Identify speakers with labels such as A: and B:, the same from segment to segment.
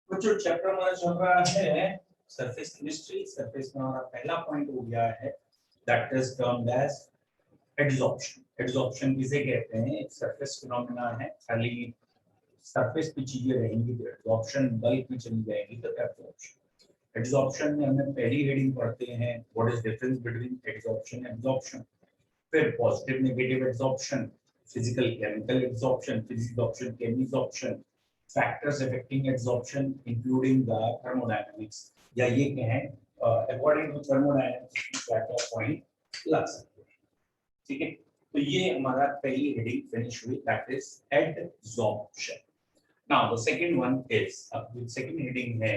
A: कुछ जो चैप्टर हमारा चल रहा है सरफेस केमिस्ट्री। सरफेस में हमारा पहला पॉइंट हो गया है that is termed as adsorption. Adsorption किसे कहते हैं? सरफेस फिनोमेना है। खाली सरफेस पे चीजें रहेंगी तो एडसॉर्प्शन, बल्क में चली जाएंगी तो एब्जॉर्प्शन। एडसॉर्प्शन में हमें पहली हेडिंग पढ़ते हैं what is difference between adsorption and absorption, फिर positive negative absorption, physical chemical absorption, physics chemisorption, factors affecting absorption including the thermodynamics, या ये कहें according to thermodynamics क्या क्या पॉइंट लग सकते हैं। ठीक है, तो ये हमारा पहली हेडिंग फिनिश हुई that is adsorption। Now the second one is, अब जो सेकंड हेडिंग है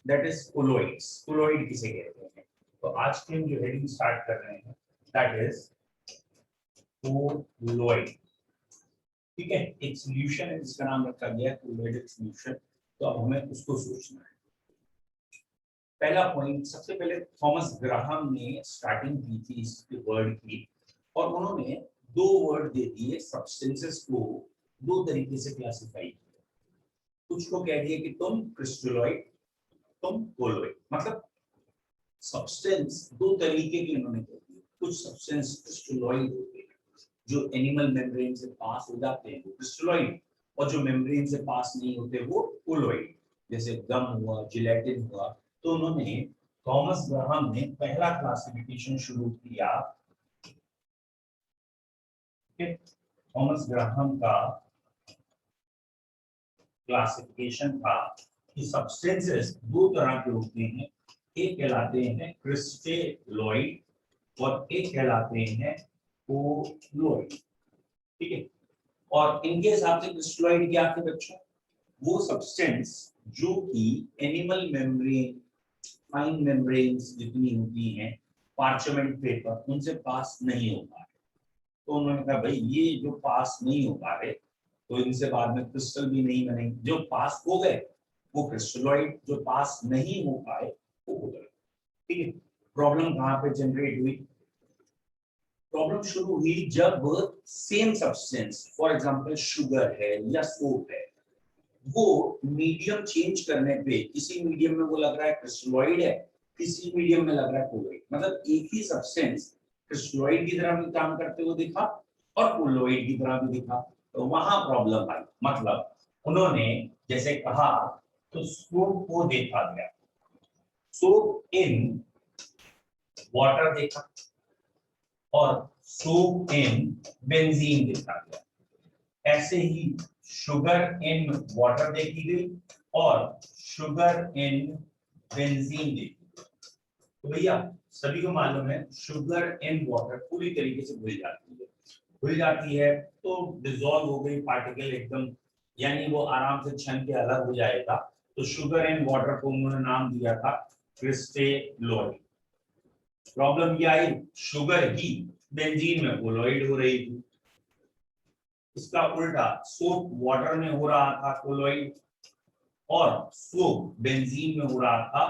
A: दैट इज कोलोइड्स। कोलोइड किसे कहते हैं? तो आज की हम जो हेडिंग स्टार्ट कर रहे हैं दैट इज कोलोइड। ठीक है, एक सॉल्यूशन है जिसका नाम रखा गया है कोलोइडल सॉल्यूशन। तो अब हमें उसको सोचना है। पहला पॉइंट, सबसे पहले थॉमस ग्राहम ने स्टार्टिंग की थी इस वर्ड की, और उन्होंने दो वर्ड दे दिए सब्सटेंसेस को, दो तरीके से क्लासिफाई किया। कुछ को कह दिया कि तुम क्रिस्टलोइड, तुम कोलोइड। मतलब सब्सटेंस दो तरीके के उन्होंने कह दिए। कुछ सब्सटेंस क्रिस्टलोइड होते हैं जो एनिमल मेम्ब्रेन से पास हो जाते हैं, वो क्रिस्टलोइड, और जो मेम्ब्रेन से पास नहीं होते वो कोलोइड, जैसे गम हुआ, जिलेटिन हुआ। तो उन्होंने, थॉमस ग्राहम ने पहला क्लासिफिकेशन शुरू किया। थॉमस ग्राहम का क्लासिफिकेशन था कि सब्सटेंसेस दो तरह के होते हैं, एक कहलाते हैं क्रिस्टलोइड और एक कहलाते हैं कोलोइड। ठीक है, और इनके हिसाब से क्रिस्टलोइड क्या थे बच्चों? वो सब्सटेंस जो कि एनिमल मेम्ब्रेन, फाइन मेम्ब्रेन्स जितनी होती हैं, पार्चमेंट पेपर, उनसे पास नहीं हो पा रहे। तो उन्होंने कहा भाई ये जो पास नहीं हो पा रहे तो इनसे बाद में क्रिस्टल भी नहीं बनेंगे। जो पास हो गए वो क्रिस्टलोइड, जो पास नहीं हो पाए वो कोलोइड। ठीक है, प्रॉब्लम कहाँ पे जनरेट हुई? प्रॉब्लम शुरू हुई जब same substance, for example sugar है या सोप है, वो मीडियम चेंज करने पे किसी मीडियम में वो लग रहा है क्रिस्टलोइड है, किसी मीडियम में लग रहा है कोलोइड। मतलब एक ही सब्सटेंस क्रिस्टलोइड की तरह भी काम करते हुए दिखा और कोलोइड की तरह भी दिखा। तो वहां प्रॉब्लम आई। मतलब उन्होंने जैसे कहा तो सोप को देखा गया, सोप इन वाटर देखा और सोप इन बेंजीन देखा गया। ऐसे ही शुगर इन वाटर देखी गई और शुगर इन बेंजीन देखी गई। तो भैया सभी को मालूम है शुगर इन वाटर पूरी तरीके से घुल जाती है, घुल जाती है तो डिसॉल्व हो गई पार्टिकल एकदम, यानी वो आराम से छन के अलग हो जाएगा। तो शुगर इन वाटर को उन्होंने नाम दिया था क्रिस्टलोइड। प्रॉब्लम क्या आई? शुगर ही बेंजीन में कोलोइड हो रही थी। इसका उल्टा सोप वाटर में हो रहा था कोलोइड और सोप बेंजीन में हो रहा था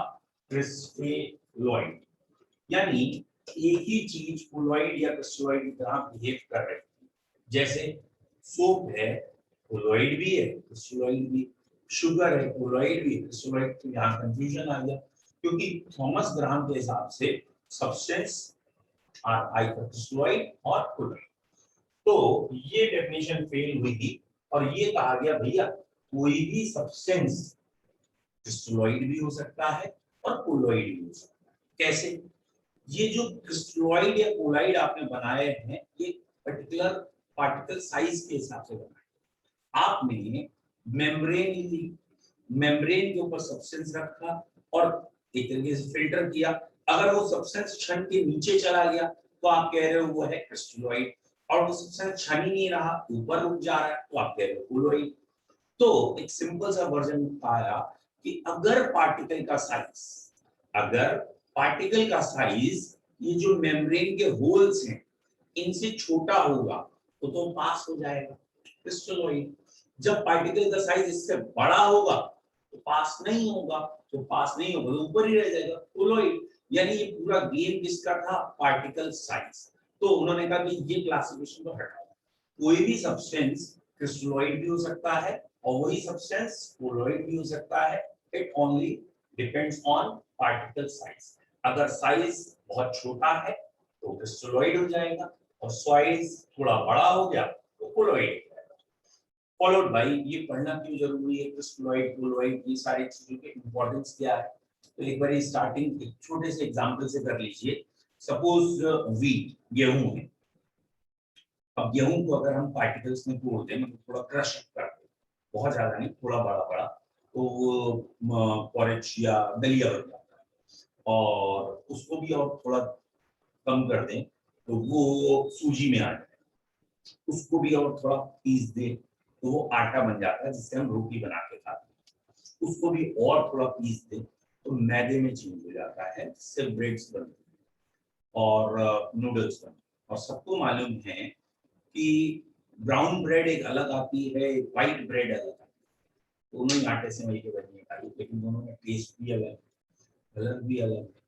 A: क्रिस्टलोइड। यानी एक ही चीज कोलोइड या क्रिस्टलोइड की तरह बिहेव कर रही थी। जैसे सोप है, कोलोइड भी है, क्रिस्टलोइड भी, शुगर है, कोलोइड भी, क्रिस्टलोइड। तो यहाँ कंफ्यूजन आ गया क्योंकि थॉमस ग्राहम के हिसाब से सब्सटेंस आर आइदर क्रिस्टलोइड और कोलोइड। तो ये डेफिनेशन फेल हुई थी और ये कहा गया भैया कोई भी सब्सटेंस क्रिस्टलोइड भी हो सकता है और कोलोइड भी हो सकता है। कैसे? ये जो क्रिस्टलोइड या कोलोइड आपने बनाए हैं ये पर्टिकुलर पार्टिकल साइज के हिसाब से बनाए। आपने मेम्ब्रेन, मेम्ब्रेन के ऊपर सब्सटेंस रखा और एक तरीके से फिल्टर किया। अगर वो सब्सटेंस छन के नीचे चला गया तो आप कह रहे हो वो है क्रिस्टलोइड, और वो सब्सटेंस छन ही नहीं रहा, ऊपर रुक जा रहा है तो आप कह रहे हो कोलोइड। तो एक सिंपल सा वर्जन आया कि अगर पार्टिकल का साइज ये जो मेम्ब्रेन के होल्स हैं इनसे छोटा होगा तो पास हो जाएगा क्रिस्टलोइड। जब पार्टिकल का साइज इससे बड़ा होगा तो पास नहीं होगा, तो पास नहीं होगा तो ऊपर ही रह जाएगा कोलोइड। यानी ये पूरा गेम किसका था? Particle size. तो उन्होंने कहा कि ये क्लासिफिकेशन तो हटाओ, कोई भी सब्सटेंस क्रिस्टलोइड भी हो सकता है और वही सब्सटेंस कोलोइड भी हो सकता है। It only depends on particle size. अगर साइज बहुत छोटा है तो क्रिस्टलोइड हो जाएगा, और साइज थोड़ा बड़ा हो गया तो कोलोइड हो जाएगा। फॉलोड बाय, ये पढ़ना क्यों जरूरी है, क्रिस्टलोइड, कोलोइड, ये सारी चीजों की इंपॉर्टेंस क्या है। तो एक बार स्टार्टिंग एक छोटे से एग्जांपल से कर लीजिए। सपोज व्हीट, गेहूं है। अब गेहूं को अगर हम पार्टिकल्स में तोड़ दें, मतलब थोड़ा क्रश कर दें, बहुत ज्यादा नहीं, थोड़ा बड़ा बड़ा, तो वो पॉरेज या दलिया बन जाता है। और उसको भी और थोड़ा कम कर दें तो वो सूजी में आ जाए। उसको भी और थोड़ा पीस दें तो वो आटा बन जाता है, जिससे हम रोटी बना के खाते हैं। उसको भी और थोड़ा पीस दें तो मैदे में चेंज हो जाता है, जिससे ब्रेड्स बनते हैं और नूडल्स बनते हैं। और सबको मालूम है कि ब्राउन ब्रेड एक अलग आती है, व्हाइट ब्रेड अलग आती है। दोनों ही आटे से मिलकर बनी है, लेकिन दोनों में टेस्ट भी अलग है, कलर भी अलग है।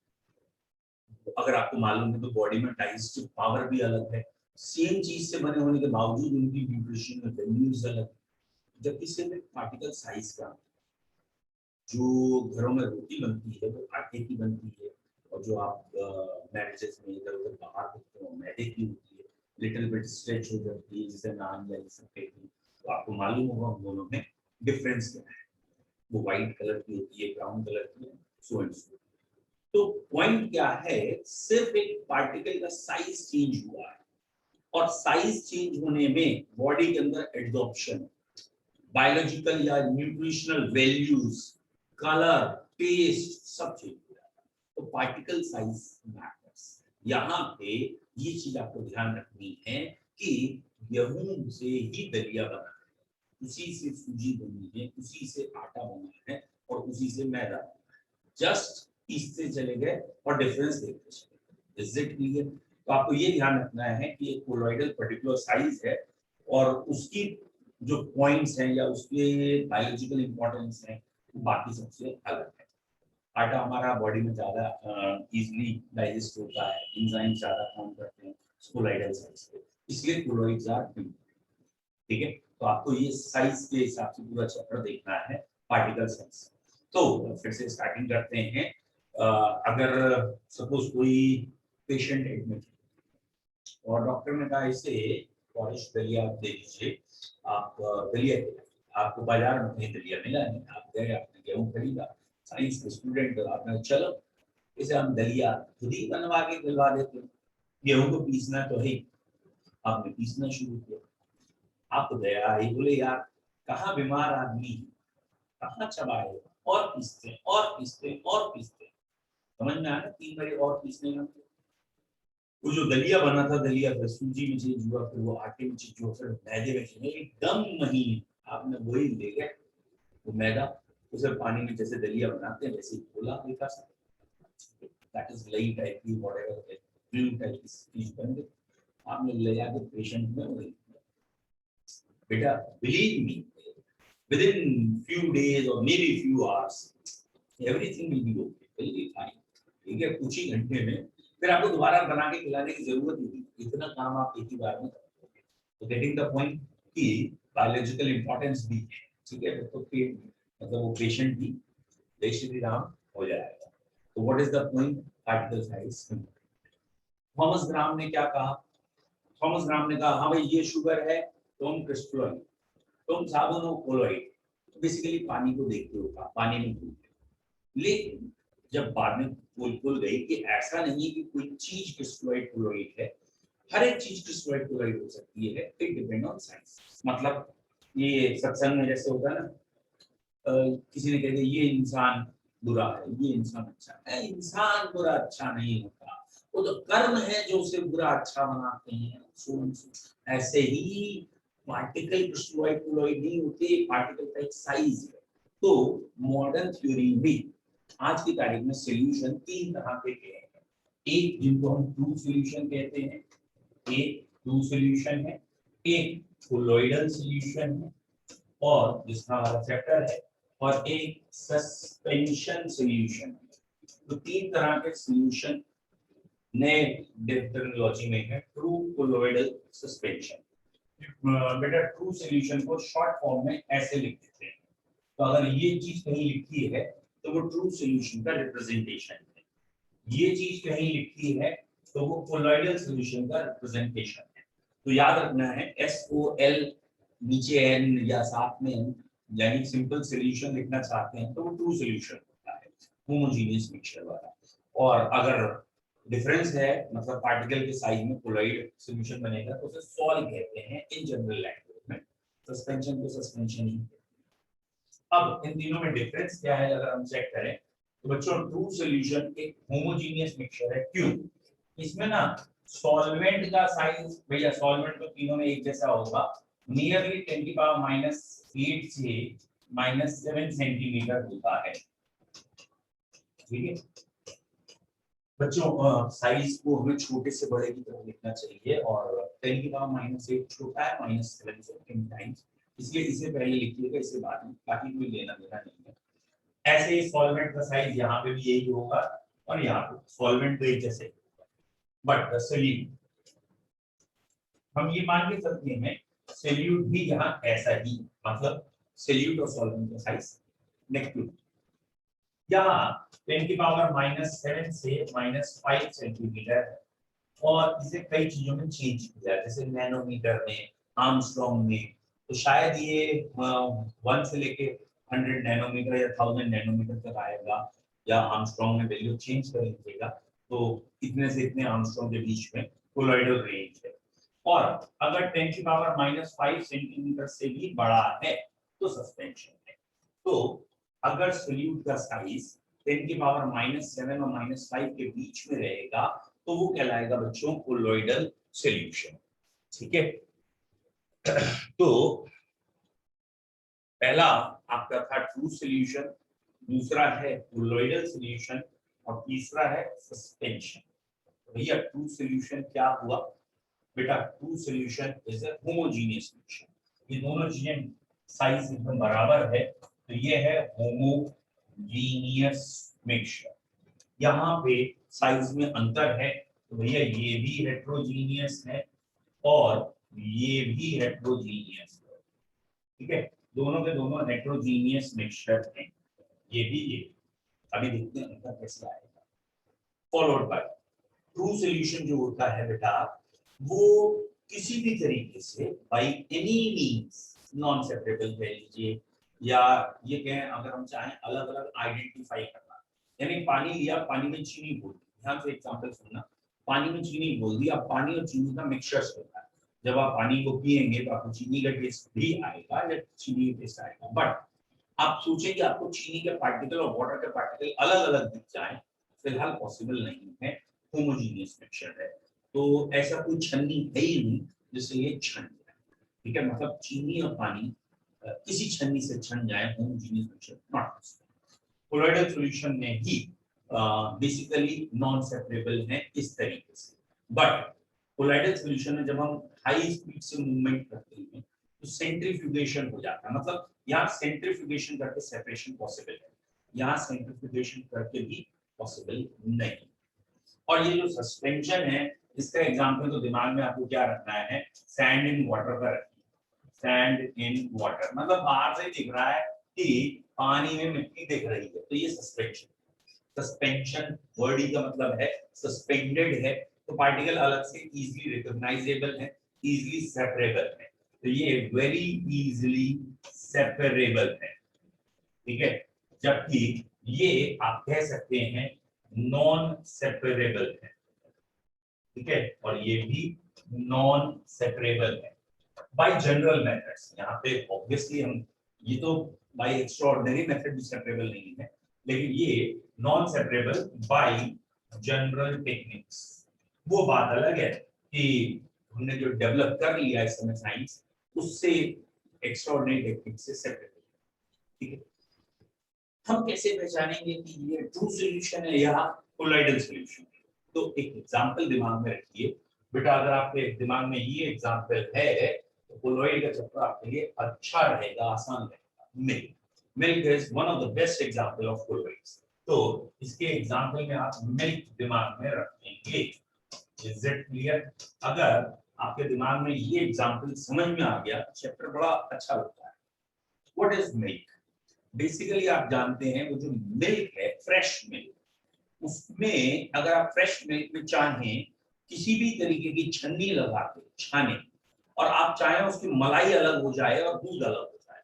A: तो अगर आपको मालूम है तो बॉडी में डाइजेस्टिव पावर भी अलग है। सेम चीज से बने होने के बावजूद उनकी न्यूट्रिशनल वैल्यूज अलग है। जबकि सिर्फ पार्टिकल साइज का, जो घरों में रोटी बनती है वो आटे की बनती है, और जो आप मैरिजेस में इधर उधर बाहर देखते हो मैदे की होती है, लिटिल बिट स्ट्रेच हो जाती है, जैसे नान या सफेद। तो आपको मालूम होगा उन दोनों में डिफरेंस क्या है। वो व्हाइट कलर की होती है, ब्राउन कलर की है, सो एंड सो। तो पॉइंट क्या है, सिर्फ एक पार्टिकल का साइज चेंज हुआ है, और साइज चेंज होने में बॉडी के अंदर एब्जॉर्प्शन, बायोलॉजिकल या न्यूट्रिशनल वैल्यूज, कलर, टेस्ट सब चेंज हो जाता है। तो पार्टिकल साइज मैटर्स। यहाँ पे ये चीज आपको ध्यान रखनी है कि गेहूं से ही दलिया बना है, उसी से सूजी बनी है, उसी से आटा बना है, और उसी से मैदा बना है। जस्ट इससे चले गए और डिफरेंस देखते चले। Is it clear? तो आपको ये ध्यान रखना है कि एक कोलॉइडल पर्टिकुलर साइज है, और उसकी जो पॉइंट्स हैं या उसके बायोलॉजिकल इंपॉर्टेंस है बाकी सबसे अलग है। आटा हमारा बॉडी में ज्यादा इजीली डाइजेस्ट होता है, एंजाइम ज्यादा काम करते हैं कोलॉइडल साइज पे, इसलिए कोलॉइड्स आर बिग। ठीक है, तो आपको ये साइज के हिसाब से पूरा चैप्टर देखना है, पार्टिकल साइज। तो फिर से स्टार्टिंग करते हैं। अगर सपोज कोई पेशेंट एडमिट और डॉक्टर ने कहा इसे पॉलिश दलिया आप दे दीजिए, आप दलिया आपको बाजार में कहीं दलिया मिला नहीं, आप गए, आपने गेहूं खरीदा, साइंस के स्टूडेंट आपने, चलो इसे हम दलिया खुद ही बनवा के खिलवा देते हैं, गेहूं को पीसना तो है। आपने पीसना शुरू किया, आप तो गया ही बोले यार कहाँ बीमार आदमी है, कहाँ चबाए, और पीसते और पीसते और पीसते, समझ में आया 3 बारी और पीसने में। वो जो दलिया बना था, दलिया फिर सूजी में चेंज हुआ, फिर वो आटे में चेंज हुआ, फिर मैदे में चेंज हुआ, एकदम महीन। आपने वही ले गए वो मैदा, उसे पानी में जैसे दलिया बनाते हैं वैसे ही घोला हल्का सा, दैट इज लई टाइप की व्हाटएवर है, क्रीम टाइप की चीज बन गई। आपने ले जाके पेशेंट में वही, बेटा believe me, within few days or maybe few hours everything will be okay, will be fine। ठीक है, कुछ ही घंटे में फिर आपको दोबारा बना के खिलाने की जरूरत नहीं, इतना काम आप एक ही बार में कर दोगे। तो गेटिंग द पॉइंट कि बायोलॉजिकल इंपॉर्टेंस भी है। ठीक है, तो फिर मतलब वो पेशेंट भी जय श्री राम हो जाएगा। तो what is the point, particle size. Thomas Graham ने क्या कहा, थॉमस ग्राम ने कहा हाँ भाई ये शुगर है, तुम क्रिस्टलोइड, तुम साबुन हो कोलोइड। तो बेसिकली पानी को देखते हो, पानी में घुलते हो। लेकिन जब बाद में खुल गई कि ऐसा नहीं कि कोई चीज क्रिस्टलोइड कोलोइड है, हर एक चीज क्रिस्टलोइड कोलोइड हो सकती है, इट डिपेंड ऑन साइज। मतलब ये सत्संग में जैसे होता है ना, किसी ने कह दिया ये इंसान बुरा है, ये इंसान अच्छा है, इंसान बुरा अच्छा नहीं होता, वो तो कर्म है जो उसे बुरा अच्छा बनाते हैं। ऐसे ही पार्टिकल क्रिस्टलोइड कोलोइड नहीं होते, पार्टिकल का एक साइज है। तो मॉडर्न थ्योरी में आज की तारीख में सॉल्यूशन 3 तरह के हैं। एक जिनको हम ट्रू सॉल्यूशन कहते हैं, एक ट्रू सॉल्यूशन है, एक कोलोइडल सॉल्यूशन है, और जिसका हमारा चैप्टर है, और एक सस्पेंशन सॉल्यूशन है। तो 3 तरह के सॉल्यूशन नए टर्मिनोलॉजी में है, ट्रू, कोलोइडल, सस्पेंशन। बेटा ट्रू सॉल्यूशन को शॉर्ट फॉर्म में ऐसे लिख देते हैं, तो अगर ये चीज कहीं लिखी है तो वो ट्रू सॉल्यूशन का रिप्रेजेंटेशन है, ये चीज कहीं लिखी है तो वो कोलॉइडल सॉल्यूशन का रिप्रेजेंटेशन है। तो याद रखना है SOL नीचे n या साथ में n, यानी सिंपल सॉल्यूशन लिखना चाहते हैं तो वो ट्रू सॉल्यूशन होता है, होमोजेनियस मिक्सचर वाला। और अगर डिफरेंस है मतलब पार्टिकल के साइज में कोलॉइड सॉल्यूशन बनेगा तो उसे सॉल्व कहते हैं इन जनरल लैंग्वेज में, सस्पेंशन को सस्पेंशन ही। अब इन तीनों में डिफरेंस क्या है अगर हम चेक करें तो बच्चों ट्रू सॉल्यूशन एक होमोजेनियस मिक्सचर है। क्यों? इसमें ना सॉल्वेंट का साइज, भैया सॉल्वेंट तो तीनों में एक जैसा होगा, नियरली 10⁻⁸ से -7 सेंटीमीटर होता है। ठीक है बच्चों, साइज को हमें छोटे से बड़े की तरफ लिखना चाहिए और 10⁻⁸ छोटा है -7 से 10 टाइम्स, इसलिए इसे पहले लिखिएगा, इसे बाद में, बाकी कोई लेना देना नहीं है। ऐसे ही सॉल्वेंट का साइज यहाँ पे भी यही होगा और यहाँ पे सॉल्वेंट तो एक जैसे होगा, बट द सोल्यूट हम ये मान के चलते हैं सोल्यूट भी यहाँ ऐसा ही, मतलब सोल्यूट और सॉल्वेंट का साइज नेगेटिव। यहाँ 10⁻⁷ से -5 सेंटीमीटर है और इसे कई चीजों में चेंज किया है, जैसे नैनोमीटर में, आर्मस्ट्रॉन्ग में, तो शायद ये 1 से लेके 100 नैनोमीटर या 1000 नैनोमीटर तक आएगा, या आर्मस्ट्रॉन्ग में वैल्यू चेंज कर लीजिएगा तो इतने से इतने आर्मस्ट्रॉन्ग के बीच में कोलॉइडल रेंज है। और अगर 10⁻⁵ सेंटीमीटर से भी बड़ा है तो सस्पेंशन है। तो अगर सोल्यूट का साइज 10⁻⁷ और -5 के बीच में रहेगा तो वो कहलाएगा बच्चों कोलॉइडल सॉल्यूशन। ठीक है तो पहला आपका था ट्रू सॉल्यूशन, दूसरा है कोलॉइडल सॉल्यूशन और तीसरा है सस्पेंशन। भैया ट्रू सॉल्यूशन क्या हुआ बेटा? True solution is a homogeneous mixture. ये दोनों चीजें साइज एकदम बराबर है तो ये है होमोजेनियस मिक्सचर। यहाँ पे साइज में अंतर है तो भैया ये भी हेट्रोजीनियस है और ये भी हेट्रोजीनियस है। ठीक है दोनों के दोनों हेट्रोजीनियस मिक्सचर हैं, ये भी ये। अभी देखते हैं अंतर कैसे आएगा। फॉलोड बाय ट्रू सॉल्यूशन जो होता है बेटा वो किसी भी तरीके से by any means non separable कह लीजिए, या ये कहें अगर हम चाहें अलग अलग आइडेंटिफाई करना, यानी पानी लिया, पानी में चीनी घोल दी, ध्यान से एग्जांपल सुनना, पानी में चीनी घोल दी, अब पानी और चीनी का मिक्सचर होता है, जब आप पानी को पिएंगे तो आपको चीनी का टेस्ट भी आएगा या चीनी का टेस्ट आएगा, बट आप सोचें कि आपको चीनी के पार्टिकल और वाटर के पार्टिकल अलग अलग दिख जाए, फिलहाल पॉसिबल नहीं है, होमोजेनियस मिक्सचर है। तो ऐसा कोई छन्नी है ही नहीं जिससे ये छन जाए। ठीक है मतलब चीनी और पानी किसी छन्नी से छन जाए, homogeneous mixture not possible. Colloidal solution में ही बेसिकली नॉन सेपरेबल है इस तरीके से, बट कोलॉइडल सॉल्यूशन में जब हम हाई स्पीड से मूवमेंट करते हैं तो सेंट्रीफ्यूगेशन हो जाता है, मतलब यहाँ सेंट्रीफ्यूगेशन करके सेपरेशन पॉसिबल है, यहाँ सेंट्रीफ्यूगेशन करके भी पॉसिबल नहीं। और ये जो सस्पेंशन है इसका एग्जांपल तो दिमाग में आपको क्या रखना है, सैंड इन वाटर का रखिए। सैंड इन वाटर मतलब बाहर से दिख रहा है कि पानी में मिट्टी दिख रही है, तो ये सस्पेंशन। सस्पेंशन वर्ड ही का मतलब है सस्पेंडेड है, तो पार्टिकल अलग से इजीली रिकॉग्नाइजेबल है, इजीली सेपरेबल है, तो ये वेरी इजीली सेपरेबल है। ठीक है जबकि ये आप कह सकते हैं नॉन सेपरेबल है। ठीक है और ये भी नॉन सेपरेबल है बाय जनरल मेथड्स। यहाँ पे ऑब्वियसली हम ये तो बाय एक्स्ट्राऑर्डिनरी मेथड भी सेपरेबल नहीं है, लेकिन ये non separable bye general techniques. वो बात अलग है कि हमने जो डेवलप कर लिया इस समय साइंस, उससे एक्स्ट्राऑर्डिनरी टेक्निक से सेपरेबल। ठीक है हम कैसे पहचानेंगे कि ये ट्रू सॉल्यूशन है या कोलॉइडल सॉल्यूशन है? तो एक एग्जांपल दिमाग में रखिए बेटा, अगर आपके दिमाग में ये एग्जांपल है तो कोलॉइड का चैप्टर आपके लिए अच्छा रहेगा, आसान रहेगा। Milk, milk is one of the best example of colloids, तो इसके एग्जांपल में आप मिल्क दिमाग में रखेंगे। Is it clear? अगर आपके दिमाग में ये एग्जांपल समझ में आ गया, चैप्टर बड़ा अच्छा लगता है। What is milk? बेसिकली आप जानते हैं वो जो मिल्क है, फ्रेश मिल्क, उसमें अगर आप फ्रेश मिल्क में चाहें किसी भी तरीके की छन्नी लगा के छाने और आप चाहें उसकी मलाई अलग हो जाए और दूध अलग हो जाए,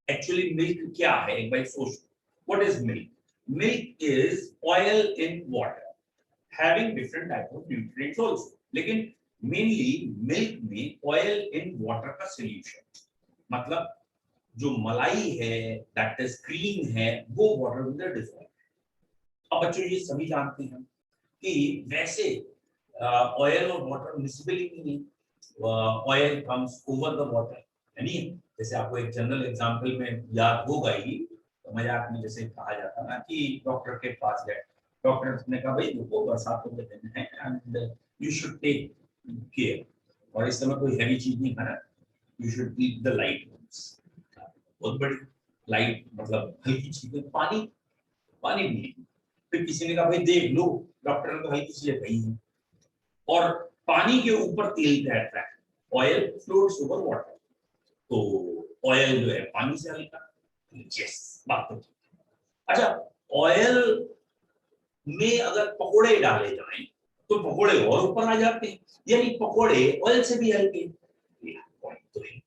A: एक्चुअली मिल्क क्या है एक बार सोचो, what is milk? Milk is oil in water having different type of nutrients also, लेकिन मेनली मिल्क में ऑयल इन वाटर का सॉल्यूशन, मतलब जो मलाई है, दैट इज क्रीम है, वो वाटर में डिसॉल्व। अब बच्चों ये सभी जानते हैं कि वैसे ऑयल और वाटर मिक्सिबल ही नहीं है, oil comes over the water, यानी जैसे आपको एक जनरल एग्जांपल में याद होगा ही, तो मजाक में जैसे कहा जाता ना कि डॉक्टर के पास गए, डॉक्टर ने कहा भाई देखो बरसातों के दिन है and you should take care, और इस समय कोई हैवी चीज नहीं खाना, you should eat the light ones, बहुत बड़ी लाइट मतलब हल्की चीजें, पानी, पानी भी। फिर किसी ने कहा भाई देख लो, डॉक्टर ने तो हल्की चीजें कही है, और पानी के ऊपर तेल तैरता है, ऑयल फ्लोट्स ओवर वाटर, तो ऑयल जो है पानी से हल्का, यस बात तो। अच्छा, ऑयल में अगर पकोड़े डाले जाएं तो पकोड़े और ऊपर आ जाते हैं, यानी पकोड़े ऑयल से भी हल्के, पॉइंट तो है,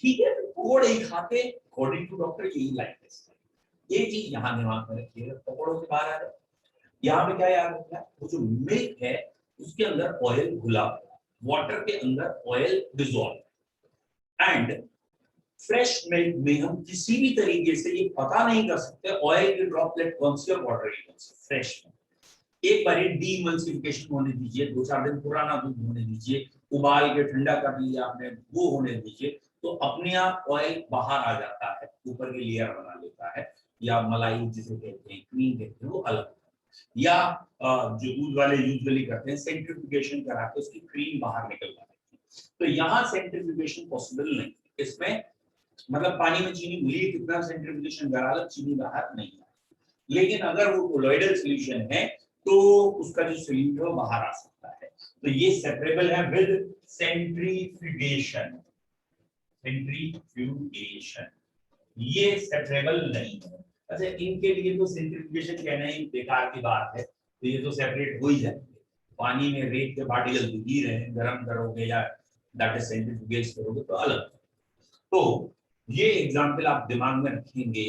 A: ठीक है, पकोड़े ही खाते अकॉर्डिंग टू डॉक्टर, यही लाइफ है। ये चीज यहाँ दिमाग में रखिएगा, पकोड़ों से बाहर आ जाए। यहाँ पे क्या याद रखना है, वो जो मिल्क है उसके अंदर ऑयल घुला, वाटर के अंदर oil dissolve, and fresh milk में हम किसी भी तरीके से ये पता नहीं कर सकते ऑयल की ड्रॉपलेट कौन सी और वाटर की कौन सी फ्रेश में। एक बार डीइमल्सिफिकेशन होने दीजिए, 2-4 दिन पुराना दूध होने दीजिए, उबाल के ठंडा कर लिया आपने, वो होने दीजिए, तो अपने आप ऑयल बाहर आ जाता है, ऊपर की लेयर बना लेता है, या मलाई जिसे कहते हैं, क्रीम कहते हैं, वो अलग, या जो दूध वाले यूजुअली करते हैं सेंट्रीफ्यूगेशन करा के उसकी क्रीम बाहर निकल जाती है। तो यहाँ सेंट्रीफ्यूगेशन पॉसिबल नहीं, इसमें मतलब पानी में चीनी घुली, कितना सेंट्रीफ्यूगेशन करा लो चीनी बाहर नहीं आए, लेकिन अगर वो कोलॉइडल सॉल्यूशन है तो उसका जो सॉल्यूट है वो बाहर आ सकता है, तो ये सेपरेबल है विद सेंट्रीफ्यूगेशन, सेंट्रीफ्यूगेशन ये सेपरेबल नहीं है। अच्छा, इनके लिए तो सेंट्रीफ्यूगेशन कहना ही बेकार की बात है, तो ये तो सेपरेट हो ही जाएंगे, पानी में रेत के पार्टिकल गिर रहे हैं, गर्म करोगे या दैट इज सेंट्रीफ्यूगेट करोगे तो अलग। तो ये एग्जांपल आप दिमाग में रखेंगे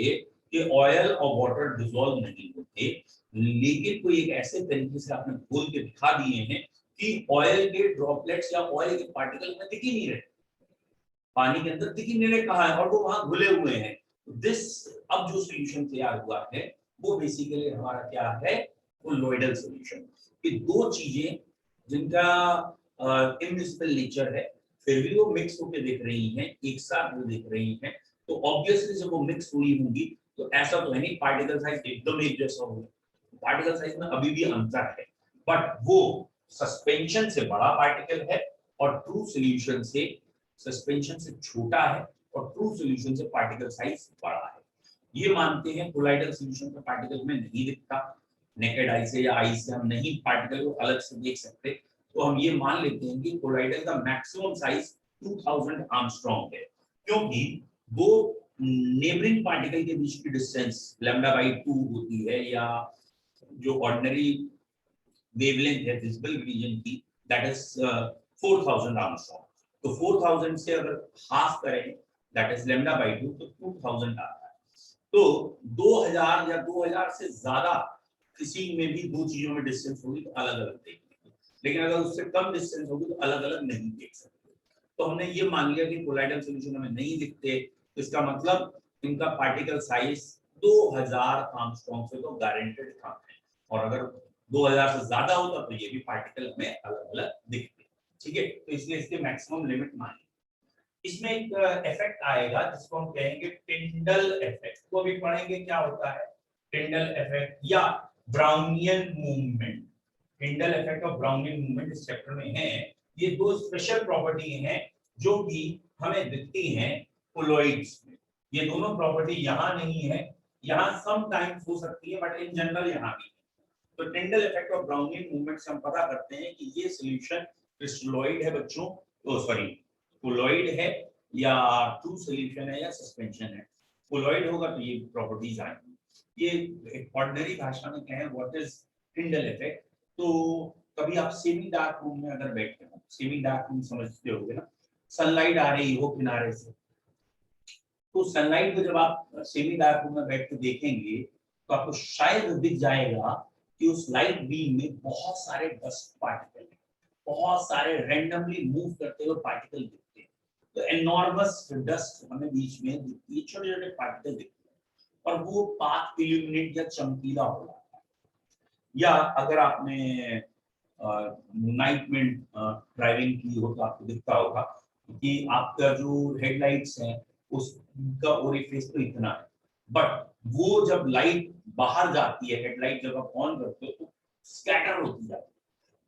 A: कि ऑयल और वाटर डिसॉल्व नहीं होते, लेकिन कोई एक ऐसे तरीके से आपने खोल के दिखा दिए हैं कि ऑयल के ड्रॉपलेट्स या ऑयल के पार्टिकल में दिख ही नहीं रहे, पानी के अंदर दिख ही नहीं रहे कहाँ है, और वो वहां घुले हुए हैं। दिस अब जो सॉल्यूशन तैयार हुआ है वो बेसिकली हमारा क्या है, कोलॉइडल सॉल्यूशन। ये दो चीजें जिनका इनविजिबल नेचर है, फिर भी वो मिक्स होकर दिख रही हैं, एक साथ वो दिख रही हैं, तो ऑब्वियसली जब वो मिक्स हुई होंगी तो ऐसा तो है नहीं पार्टिकल साइज एकदम एक जैसा होगा, पार्टिकल साइज में अभी भी अंतर है, बट वो सस्पेंशन से बड़ा पार्टिकल है और ट्रू सॉल्यूशन से सस्पेंशन से छोटा है, और ट्रू सॉल्यूशन से पार्टिकल साइज बड़ा है। ये मानते हैं कोलाइडल सॉल्यूशन का पार्टिकल में नहीं दिखता, नेकेड आई से या आई से हम नहीं पार्टिकल को अलग से देख सकते, तो हम ये मान लेते हैं कि कोलाइडल का मैक्सिमम साइज 2000 आर्मस्ट्रॉन्ग है, क्योंकि दो नेबरिंग पार्टिकल के बीच की डिस्टेंस λ/2 होती है, या जो ऑर्डिनरी वेवलेंथ है विजिबल रीजन की, दैट इज 4000 आर्मस्ट्रॉन्ग, तो 4000 से अगर हाफ करें दैट इज λ/2 तो 2000 आता है, तो 2000 या 2000 से ज्यादा किसी में भी दो चीजों में डिस्टेंस होगी तो अलग अलग देखेंगे, लेकिन अगर उससे कम डिस्टेंस होगी तो अलग अलग नहीं देख सकते। तो हमने ये मान लिया कि कोलाइडल सॉल्यूशन हमें नहीं दिखते, तो इसका मतलब इनका पार्टिकल साइज 2000 आर्मस्ट्रॉन्ग से तो गारंटेड कम है, और अगर 2000 से ज्यादा होता तो ये भी पार्टिकल हमें अलग अलग दिखते, ठीक है, तो इसलिए इसके मैक्सिमम लिमिट मानी। इसमें एक इफेक्ट आएगा जिसको हम कहेंगे टिंडल इफेक्ट, वो भी पढ़ेंगे क्या होता है टिंडल इफेक्ट या ब्राउनियन मूवमेंट। टिंडल इफेक्ट और ब्राउनियन मूवमेंट इस चैप्टर में है, ये दो स्पेशल प्रॉपर्टी हैं जो कि हमें दिखती हैं कोलॉइड्स में, ये दोनों प्रॉपर्टी यहाँ नहीं है, यहाँ सम टाइम्स हो सकती है बट इन जनरल यहाँ भी। तो टिंडल इफेक्ट और ब्राउनियन मूवमेंट से हम पता करते हैं कि ये सॉल्यूशन क्रिस्टलोइड है बच्चों, सॉरी कोलॉइड है या ट्रू सॉल्यूशन है या सस्पेंशन है। कोलॉइड होगा तो ये प्रॉपर्टीज आएंगी। ये ऑर्डिनरी भाषा में कहें व्हाट इज टिंडल इफेक्ट, तो कभी आप सेमी डार्क रूम में अगर बैठते हो, सेमी डार्क रूम समझते होगे ना, सनलाइट आ रही हो किनारे से, तो सनलाइट को जब आप सेमी डार्क रूम में बैठ के देखेंगे तो आपको शायद दिख जाएगा कि उस लाइट बीम में बहुत सारे डस्ट पार्टिकल हैं, बहुत सारे रैंडमली मूव करते हुए पार्टिकल दिखते हैं। तो एनॉर्मस डस्ट हमें बीच में दिखती है, छोटे छोटे पार्टिकल दिखते हैं और वो पाथ इल्यूमिनेट या चमकीला हो जाता है। या अगर आपने नाइट में ड्राइविंग की हो तो आपको दिखता होगा कि आपका जो हेडलाइट्स हैं उसका ओरिफिस तो इतना है, बट वो जब लाइट बाहर जाती है, हेडलाइट जब आप ऑन करते हो तो स्कैटर होती जाती है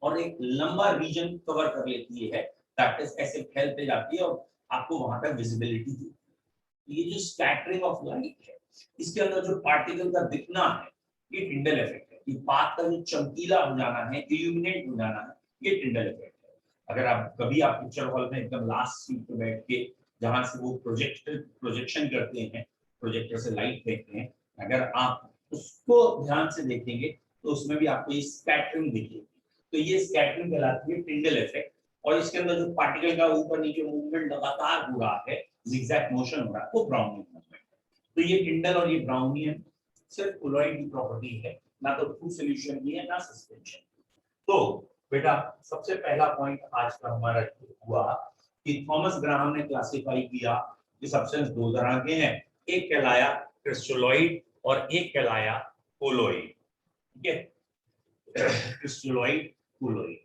A: और एक लंबा रीजन कवर कर लेती है, दैट इज ऐसे फैलते जाती है और आपको वहां तक विजिबिलिटी देती है। ये जो स्कैटरिंग ऑफ लाइट है, इसके अंदर जो पार्टिकल का दिखना है, ये टिंडल इफेक्ट है। ये पाथ का जो चमकीला हो जाना है, इल्यूमिनेट हो जाना है, ये टिंडल इफेक्ट है। अगर आप कभी आप पिक्चर हॉल में एकदम लास्ट सीट पे बैठ के जहां से वो प्रोजेक्शन करते हैं, प्रोजेक्टर से लाइट फेंकते हैं, अगर आप उसको ध्यान से देखेंगे तो उसमें भी आपको ये स्कैटरिंग दिखेगी। तो ये स्कैटरिंग कहलाती है टिंडल इफेक्ट। और इसके अंदर जो पार्टिकल का ऊपर नीचे मूवमेंट लगातार हो रहा है, जिगजैग मोशन हो रहा है, वो ब्राउनियन मूवमेंट है। तो ये टिंडल और ये ब्राउनियन सिर्फ कोलॉइड की प्रॉपर्टी है, ना तो ट्रू सॉल्यूशन की है ना सस्पेंशन। तो बेटा सबसे पहला पॉइंट आज का हमारा हुआ कि थॉमस ग्राहम ने क्लासिफाई किया कि सब्सटेंस दो तरह के हैं, एक कहलाया क्रिस्टलोइड और एक कहलाया कोलोइड। ठीक है, क्रिस्टलोइड कोलोइड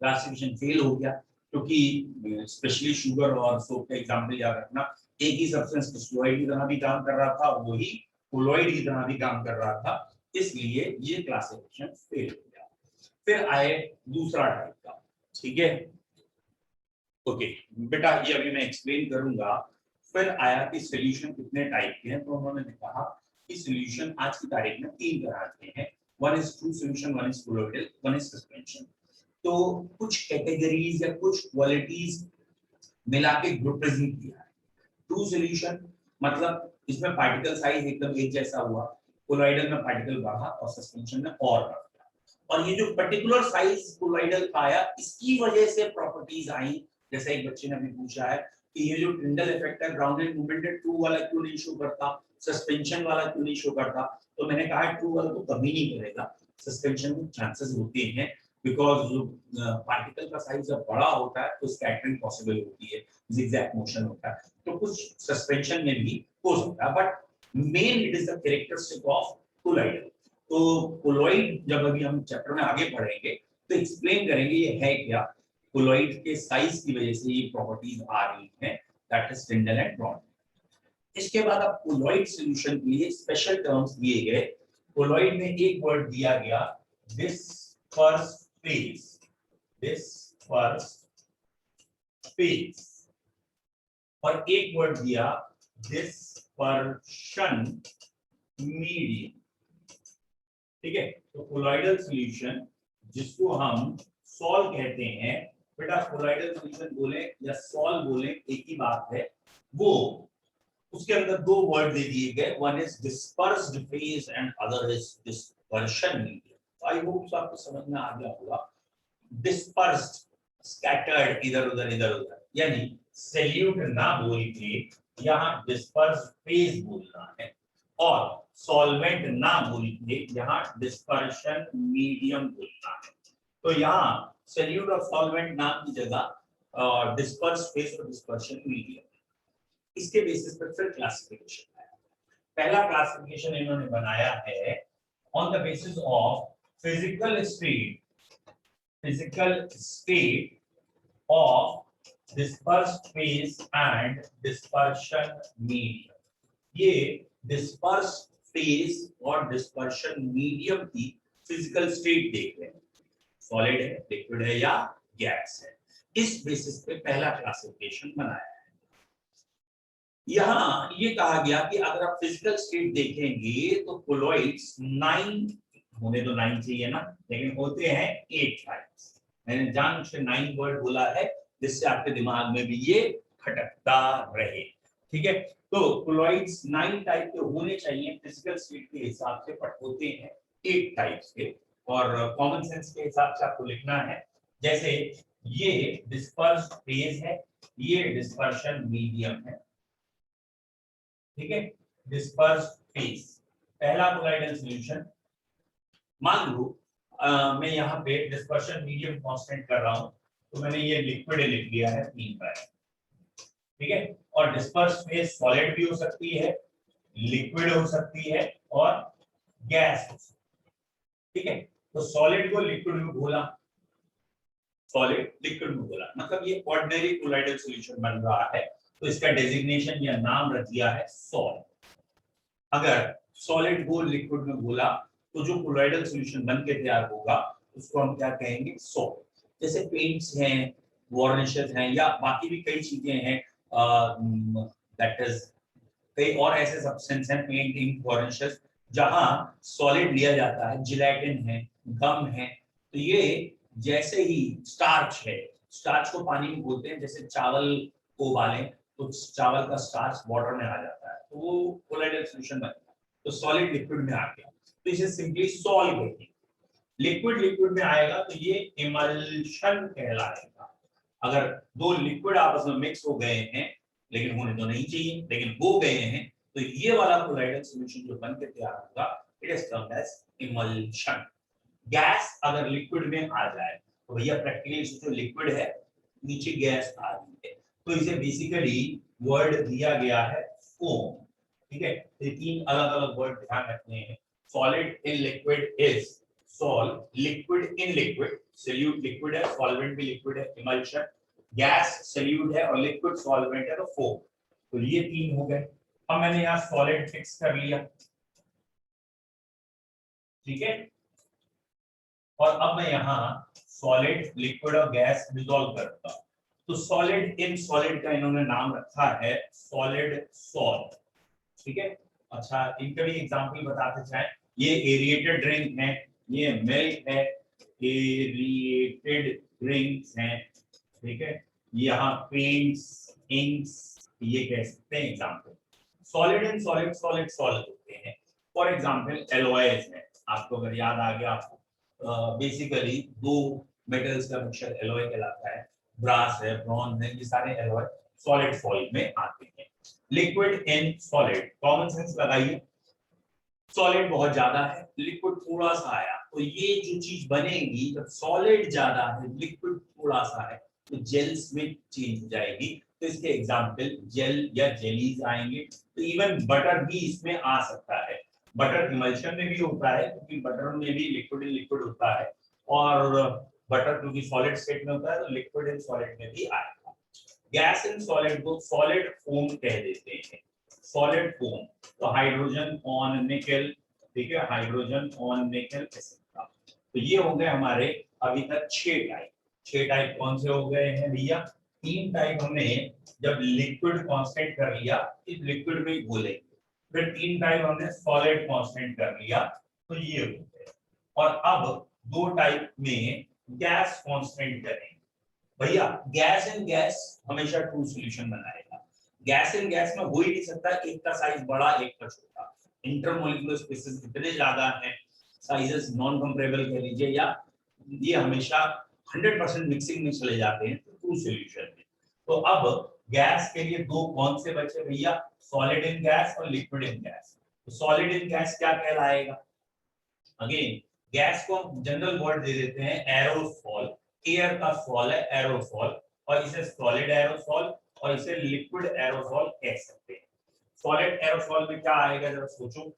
A: क्लासिफिकेशन फेल हो गया क्योंकि स्पेशली शुगर और सोप का एग्जांपल याद रखना, एक ही सब्सटेंस क्रिस्टलोइड की तरह भी काम कर रहा था, वही कोलोइड की तरह भी काम कर रहा था, इसलिए ये क्लासिफिकेशन फेल हो गया। फिर आए दूसरा टाइप का। ठीक है, ओके बेटा ये अभी मैं एक्सप्लेन करूंगा। फिर आया कि सॉल्यूशन कितने टाइप के हैं, तो उन्होंने कहा कि सॉल्यूशन आज की तारीख में तीन तरह के हैं, one is true solution, one is colloidal, one is suspension. तो कुछ कैटेगरीज या कुछ क्वालिटीज मिला के ग्रुप प्रेजेंट किया है। ट्रू सॉल्यूशन मतलब इसमें पार्टिकल साइज एकदम एक जैसा हुआ, कोलोइडल में पार्टिकल बढ़ा और सस्पेंशन में और बढ़ा। और ये जो पर्टिकुलर साइज कोलोइडल का आया, इसकी वजह से प्रॉपर्टीज आई। जैसे एक बच्चे ने भी पूछा है कि ये जो टिंडल इफेक्ट है, ब्राउनियन मूवमेंट है, ट्रू वाला क्यों नहीं शो करता, सस्पेंशन वाला क्यों नहीं शो करता। तो मैंने कहा ट्रू वाला तो कभी नहीं करेगा, सस्पेंशन में चांसेस होते हैं, बिकॉज पार्टिकल का साइज जब बड़ा होता है तो स्कैटरिंग पॉसिबल होती है, जिगजैग मोशन होता है, तो कुछ सस्पेंशन में भी हो सकता है, but main it is the characteristic of colloidal. तो कोलोइड जब अभी हम चैप्टर में आगे पढ़ेंगे तो एक्सप्लेन करेंगे ये है क्या, कोलोइड के साइज की वजह से ये प्रॉपर्टीज आ रही हैं, that is Tyndall and Brownian. इसके बाद अब कोलोइड सॉल्यूशन के लिए स्पेशल टर्म्स दिए गए। कोलोइड में एक वर्ड दिया गया डिस्पर्स फेज, डिस्पर्स फेज, और एक वर्ड दिया डिस्पर्शन मीडियम। ठीक है, तो कोलोइडल सॉल्यूशन जिसको हम सॉल कहते हैं, बेटा कोलोइडल सॉल्यूशन बोले या सॉल बोले एक ही बात है, वो उसके अंदर दो वर्ड दे दिए गए, one is dispersed phase and other is dispersion medium. I hope आपको समझ में आ गया होगा। डिस्पर्स्ड स्कैटर्ड, इधर उधर, यानी सैल्यूट ना बोल के यहाँ डिस्पर्स्ड फेज बोलना है, और सॉल्वेंट ना बोल के यहाँ डिस्पर्शन मीडियम बोलना है। तो यहाँ सॉल्यूट और सॉल्वेंट नाम की जगह डिस्पर्स फेज और डिस्पर्शन मीडियम। इसके बेसिस पर फिर क्लासिफिकेशन है। पहला क्लासिफिकेशन इन्होंने बनाया है on the basis of physical state of dispersed phase and dispersion medium। ये dispersed phase और dispersion medium की फिजिकल स्टेट देख रहे हैं, सॉलिड है, लिक्विड है या गैस है। इस बेसिस पे पहला क्लासिफिकेशन बनाया है। यहाँ ये कहा गया कि अगर आप फिजिकल स्टेट देखेंगे तो कोलोइड्स 9 होने तो 9 चाहिए ना, लेकिन होते हैं 8 टाइप्स। मैंने जानबूझ के 9 वर्ड बोला है जिससे आपके दिमाग में भी ये खटकता रहे। ठीक है। तो कोलॉइड्स 9 टाइप के होने चाहिए, फिजिकल स्टेट के हिसाब से, बट होते हैं 8 टाइप्स के, और कॉमन सेंस के हिसाब से आपको लिखना है। जैसे ये डिस्पर्स फेज है, ये डिस्पर्शन मीडियम है, ठीक है। डिस्पर्स फेज पहला कोलॉइडल सॉल्यूशन। मान लो मैं यहाँ पे डिस्पर्शन मीडियम कांस्टेंट कर रहा हूँ, तो मैंने ये लिक्विड लिख लिया है 3 बार, ठीक है। और डिस्पर्स फेज सॉलिड भी हो सकती है, लिक्विड हो सकती है, और गैस हो सकती है, ठीक है। तो सॉलिड को लिक्विड में घोला, सॉलिड लिक्विड में घोला, मतलब ये ऑर्डिनरी कोलॉइडल सॉल्यूशन बन रहा है, तो इसका डेजिग्नेशन या नाम रख दिया है सॉल्ट। अगर सॉलिड को लिक्विड में घोला तो जो कोलॉइडल सॉल्यूशन बन के तैयार होगा उसको हम क्या कहेंगे, सॉल्ट। जैसे पेंट्स हैं, वार्निशेस हैं, या बाकी भी कई चीजें हैं, दैट इज कई और ऐसे सब्सटेंस हैं, पेंटिंग, वार्निशेस, जहां सॉलिड लिया जाता है, जिलेटिन है, गम है। तो ये जैसे ही स्टार्च है, स्टार्च को पानी में घोलते हैं, जैसे चावल को उबालें तो चावल का स्टार्च वाटर में आ जाता है, तो वो कोलॉइडल सॉल्यूशन बनता है, तो सॉलिड लिक्विड में आ गया, तो इसे सिंपली सॉल्व कहते हैं। लिक्विड लिक्विड में आएगा तो ये इमल्शन कहलाएगा। अगर दो लिक्विड आपस में मिक्स हो गए हैं, लेकिन होने तो नहीं चाहिए, लेकिन हो गए हैं, तो ये वाला कोलॉइडल सॉल्यूशन जो बन के तैयार होगा, it is termed as emulsion. Gas अगर लिक्विड में आ जाए तो भैया प्रैक्टिकली जो लिक्विड है, नीचे गैस आ रही है, तो इसे बेसिकली वर्ड दिया गया है फोम, ठीक है। तो ये 3 अलग अलग वर्ड ध्यान रखने हैं। Solid in liquid is salt, liquid in liquid, solute liquid है, सॉल्वेंट भी लिक्विड है, इमल्शन। गैस सोल्यूट है और लिक्विड सॉल्वेंट है, तो फोम। तो ये 3 हो गए। अब मैंने यहाँ सॉलिड फिक्स कर लिया, ठीक है। और अब मैं यहाँ सॉलिड, लिक्विड और गैस डिसॉल्व करता हूँ। तो सॉलिड इन सॉलिड का इन्होंने नाम रखा है सॉलिड सॉल्ट, ठीक है। अच्छा, इनका भी एग्जांपल बताते जाएं। ये एरिएटेड ड्रिंक है, ये मिल्क है, एरिएटेड ड्रिंक्स हैं, ठीक है। यहाँ पेंट्स, इंक्स, ये कह सकते हैं example. Solid in solid, solid salt होते हैं। फॉर एग्जांपल एलॉयज है, आपको अगर याद आ गया, आपको बेसिकली 2 मेटल्स का मिक्सचर एलॉय कहलाता है, ब्रास है, ब्रॉन्ज है, ये सारे एलॉय सॉलिड फॉर्म में आते हैं। Liquid in solid, common sense लगाइए, सॉलिड बहुत ज्यादा है, लिक्विड थोड़ा सा आया, तो ये जो चीज बनेगी, जब सॉलिड ज्यादा है, लिक्विड थोड़ा सा है, तो जेल्स में चेंज हो जाएगी। तो इसके एग्जांपल जेल या जेलीज आएंगे। तो इवन बटर भी इसमें आ सकता है। बटर इमल्शन में भी होता है, क्योंकि बटर में भी लिक्विड इन लिक्विड होता है, और बटर क्योंकि सॉलिड स्टेट में होता है, तो लिक्विड इन सॉलिड में भी आएगा। गैस इन सॉलिड को सॉलिड फोम कह देते हैं, सॉलिड फोम। तो हाइड्रोजन ऑन निकल, ठीक है, हाइड्रोजन ऑन निकल, तो ये हो गए हमारे अभी तक 6 टाइप। 6 टाइप कौन से हो गए हैं भैया? 3 टाइप हमने जब लिक्विड कांस्टेंट कर लिया, इस लिक्विड में घोलेंगे, फिर 3 टाइप हमने सॉलिड कांस्टेंट कर लिया, तो ये हो गए। और अब 2 टाइप में गैस कांस्टेंट करेंगे। भैया गैस इन गैस हमेशा ट्रू सॉल्यूशन बनाएगा। गैस इन गैस में हो ही नहीं सकता एक का साइज बड़ा एक का छोटा, इंटरमोलिकुलर स्पेसेस इतने ज्यादा हैं, साइजेस नॉन कंपेरेबल कह लीजिए, या ये हमेशा 100% मिक्सिंग में चले जाते हैं ट्रू सॉल्यूशन में। तो अब गैस के लिए 2 कौन से बचे भैया? सॉलिड इन गैस और लिक्विड इन गैस। तो सॉलिड इन गैस क्या कहलाएगा? अगेन गैस को हम जनरल वर्ड दे देते हैं एरोसॉल, एयर का सॉल है एरोसॉल, और इसे सॉलिड एरोसॉल और इसे लिक्विड एरोसॉल कह सकते हैं। सॉलिड एरोसॉल में क्या आएगा जरा सोचो,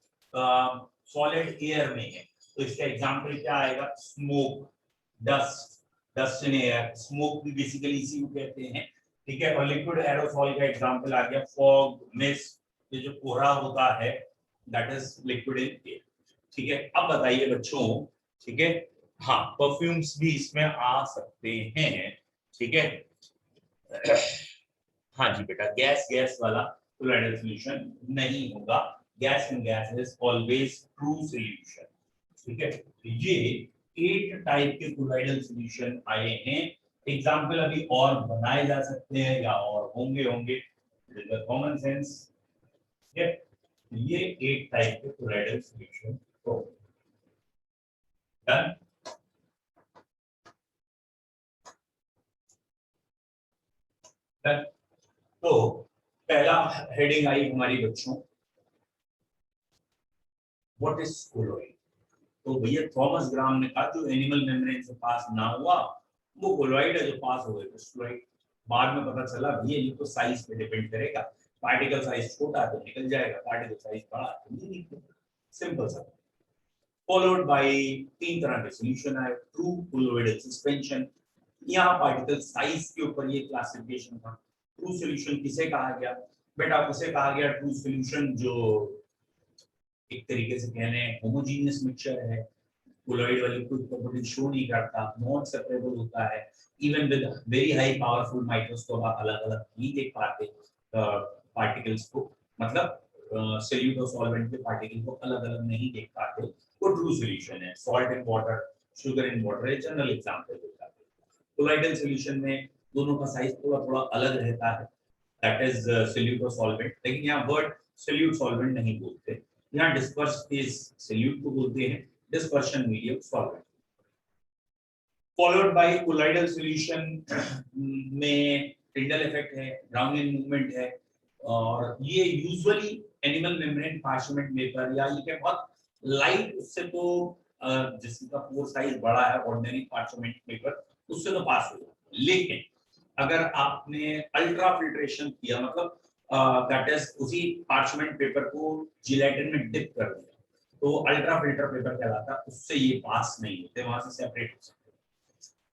A: सॉलिड एयर में है, तो इसका एग्जांपल क्या आएगा? Smoke, dust, dust in air, smoke भी बेसिकली इसी को कहते हैं, ठीक है। और लिक्विड एरोसॉल का एग्जांपल आ गया फॉग, मिस्ट, ये जो कोहरा होता है, that is liquid in air, ठीक है। अब बताइए बच्चों, ठीक है, हाँ परफ्यूम्स भी इसमें आ सकते हैं, ठीक है। हाँ जी बेटा, गैस गैस वाला कोलॉइडल सॉल्यूशन नहीं होगा, gas in gas is always true solution, ठीक है। ये 8 टाइप के कोलॉइडल सॉल्यूशन आए हैं। एग्जांपल अभी और बनाए जा सकते हैं या और होंगे, it is the common sense. ये एक टाइप के कोलाइडल सॉल्यूशन हो। डन। डन। तो पहला हेडिंग आई हमारी बच्चों, व्हाट इज कोलॉइड। तो भैया थॉमस ग्राम ने कहा जो एनिमल मेम्ब्रेन से पास ना हुआ वो कोलॉइड है, जो पास हो गए क्रिस्टलॉइड। बाद में पता चला भैया ये तो साइज पे डिपेंड करेगा, पार्टिकल साइज छोटा तो निकल जाएगा, पार्टिकल साइज बड़ा तो नहीं निकलेगा। सिंपल सा। फॉलोड बाय तीन तरह के सॉल्यूशन है, ट्रू कोलॉइडल सस्पेंशन। यहाँ पार्टिकल साइज के ऊपर ये क्लासिफिकेशन था। ट्रू सॉल्यूशन किसे कहा गया बेटा? उसे कहा गया ट्रू सॉल्यूशन जो एक तरीके से कहने होमोजीनियस मिक्सचर है, कोलॉइड वाली कोई प्रॉपर्टी शो नहीं करता, नॉन सेपरेबल होता है, even with very high powerful microscope आप अलग अलग नहीं देख पाते पार्टिकल्स को, मतलब सॉल्यूट और सॉल्वेंट के पार्टिकल को अलग अलग नहीं देख पाते, वो ट्रू सॉल्यूशन है। Salt in water, sugar in water एक जनरल एग्जांपल देता है। कोलॉइडल सॉल्यूशन में दोनों का साइज थोड़ा थोड़ा अलग रहता है, दैट इज सॉल्यूट और सॉल्वेंट। लेकिन यहाँ वर्ड सॉल्यूट सॉल्वेंट नहीं बोलते, यहाँ डिस्पर्स फेज सॉल्यूट को बोलते हैं, dispersion medium solvent। Followed by colloidal solution में टिंडल इफेक्ट है, ब्राउनिंग मूवमेंट है, और ये usually animal membrane parchment paper या ये बहुत लाइट, उससे तो जिसका पोर साइज बड़ा है ऑर्डिनरी पार्चमेंट पेपर उससे तो पास हो जाता है। लेकिन अगर आपने अल्ट्रा फिल्ट्रेशन किया, मतलब दैट इज उसी पार्चमेंट पेपर को जिलेटिन में डिप कर दिया, तो अल्ट्रा फिल्टर पेपर कहलाता है, उससे ये पास नहीं होते, वहां से सेपरेट हो सकते हैं।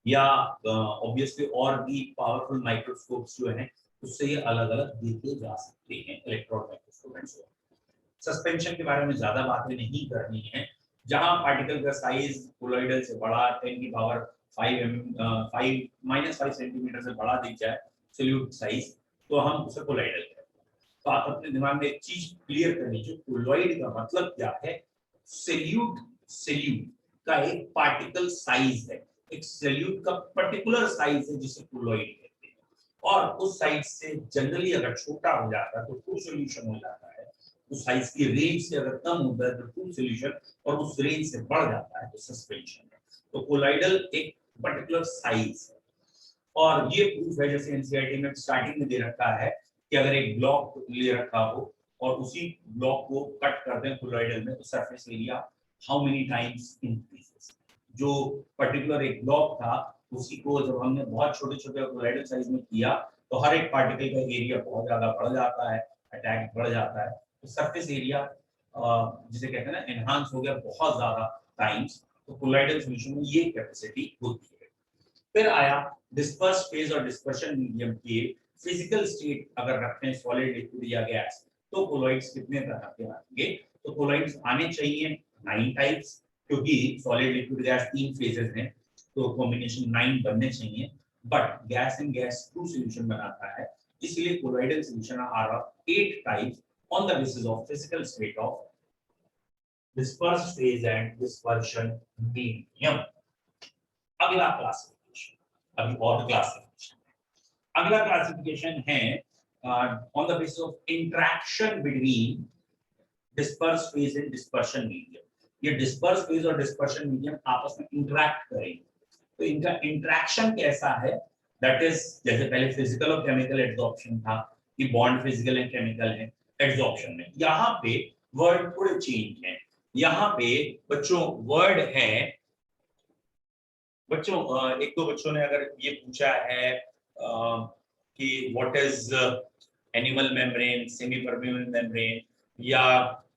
A: या ऑब्वियसली और भी पावरफुल माइक्रोस्कोप्स जो हैं उससे ये अलग अलग देखे जा सकते हैं, electron microscope and so on. Suspension के बारे में ज्यादा बातें नहीं करनी है, जहां पार्टिकल का साइज कोलॉइडल से बड़ा 10 की पावर 5 सेंटीमीटर से बड़ा दिख जाए सॉल्यूट साइज, तो हम उसे कोलॉइडल कहते हैं। तो आप अपने दिमाग में एक चीज क्लियर कर लीजिए, कोलॉइड का मतलब क्या है? सॉल्यूट, सॉल्यूट का एक पार्टिकल साइज है, एक सॉल्यूट का पर्टिकुलर साइज है जिसे कोलॉइड कहते हैं, और उस साइज से जनरली अगर छोटा हो जाता है तो ट्रू सॉल्यूशन हो जाता है, उस साइज की रेंज से अगर कम होता है तो ट्रू सॉल्यूशन, और उस रेंज से बढ़ जाता है तो सस्पेंशन है। तो कोलॉइडल एक पर्टिकुलर साइज है, और ये प्रूफ है जैसे एनसीईआरटी में स्टार्टिंग में दे रखा है कि अगर एक ब्लॉक ले रखा हो और उसी ब्लॉक को कट करते हैं कोलॉइडल में, तो surface area how many times increases. जो पर्टिकुलर एक ब्लॉक था उसी को जब हमने बहुत छोटे छोटे कोलॉइडल साइज में किया तो हर एक पार्टिकल का एरिया बहुत ज्यादा बढ़ जाता है, अटैक बढ़ जाता है, तो सरफेस एरिया जिसे कहते हैं ना एनहांस हो गया बहुत ज्यादा टाइम्स। तो कोलॉइडल सॉल्यूशन में ये कैपेसिटी होती है। फिर आया डिस्पर्स फेज और डिस्पर्शन मीडियम के फिजिकल स्टेट अगर रखते हैं सॉलिड, लिक्विड या गैस, तो कोलॉइड्स कितने तरह के आएंगे? तो कोलॉइड्स आने चाहिए 9 टाइप्स, क्योंकि सॉलिड, लिक्विड, गैस 3 फेजेस हैं, तो कॉम्बिनेशन 9 बनने चाहिए। But gas and gas true solution बनाता है, इसलिए colloidal solution are of 8 types on the basis of physical state of disperse phase and dispersion medium. अगला क्लासिफिकेशन, अभी और क्लासिफिकेशन, अगला क्लासिफिकेशन है on the basis of interaction between disperse phase and dispersion medium. ये disperse phase और dispersion medium आपस में interact करेंगे, तो इनका इंटरेक्शन कैसा है? दैट इज जैसे पहले फिजिकल और केमिकल एड्सॉर्प्शन था, कि बॉन्ड फिजिकल एंड केमिकल है एड्सॉर्प्शन में, यहाँ पे वर्ड थोड़े चेंज है। यहाँ पे बच्चों वर्ड है, बच्चों एक दो बच्चों ने अगर ये पूछा है कि what is animal membrane, semi permeable membrane या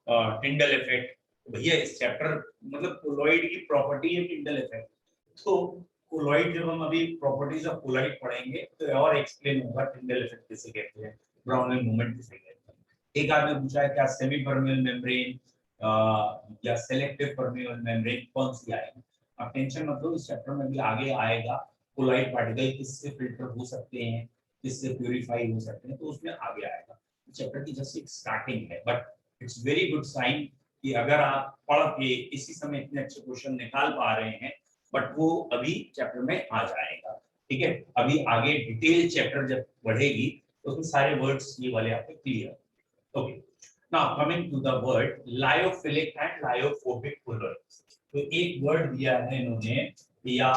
A: टिंडल इफेक्ट, भैया इस चैप्टर मतलब कोलॉइड की प्रॉपर्टी है टिंडल इफेक्ट, तो कोलॉइड जब हम अभी प्रॉपर्टीज ऑफ कोलॉइड पढ़ेंगे तो और एक्सप्लेन होगा टिंडल इफेक्ट किसे कहते हैं, ब्राउनिंग मूवमेंट किसे कहते हैं। एक आदमी पूछा है क्या सेमी परमेबल मेम्ब्रेन या सेलेक्टिव परमेबल मेम्ब्रेन कौन सी आएगी? आप टेंशन मत लो, इस चैप्टर में भी आगे आएगा कोलॉइड पार्टिकल किससे फिल्टर हो सकते हैं, किससे प्यूरिफाई हो सकते हैं, तो उसमें आगे आएगा। चैप्टर की जस्ट एक स्टार्टिंग है, but it's very good sign कि अगर आप पढ़ के इसी समय इतने अच्छे क्वेश्चन निकाल पा रहे हैं, बट वो अभी चैप्टर में आ जाएगा। ठीक है, अभी आगे डिटेल चैप्टर जब बढ़ेगी तो फिर सारे वर्ड्स ये वाले आपके clear. Okay, now coming to the word lyophilic and lyophobic colloids. तो एक वर्ड दिया है इन्होंने या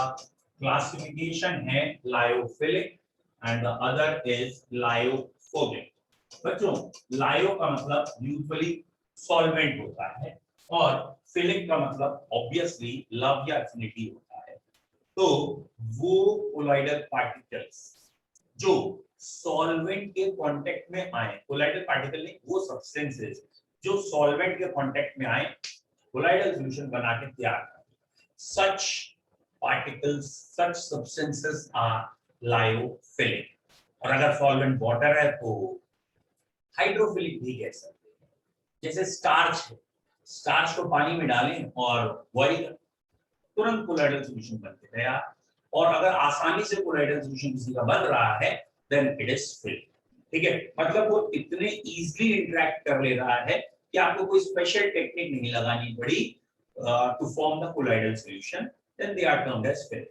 A: क्लासिफिकेशन है lyophilic and the other is lyophobic. बच्चों लायो का मतलब यूजुअली सॉल्वेंट होता है और फिलिक का मतलब ऑब्वियसली लव या एफिनिटी होता है। तो वो कोलॉइडल पार्टिकल्स जो सॉल्वेंट के कांटेक्ट में आए, कोलॉइडल पार्टिकल नहीं, वो सब्सटेंसेस जो सॉल्वेंट के कांटेक्ट में आए कोलॉइडल सॉल्यूशन बना के तैयार करें, such particles, such substances are lyophilic. और अगर सॉल्वेंट वाटर है तो हाइड्रोफिलिक भी कह सकते हैं। जैसे स्टार्च है, स्टार्च को पानी में डालें और बॉइल करें, तुरंत कोलॉइडल सॉल्यूशन बन के तैयार। और अगर आसानी से कोलॉइडल सॉल्यूशन किसी का बन रहा है देन इट इज फिल्ड। ठीक है, मतलब वो इतने इजीली इंटरेक्ट कर ले रहा है कि आपको कोई स्पेशल टेक्निक नहीं लगानी पड़ी to form the colloidal solution, then they are termed as filled.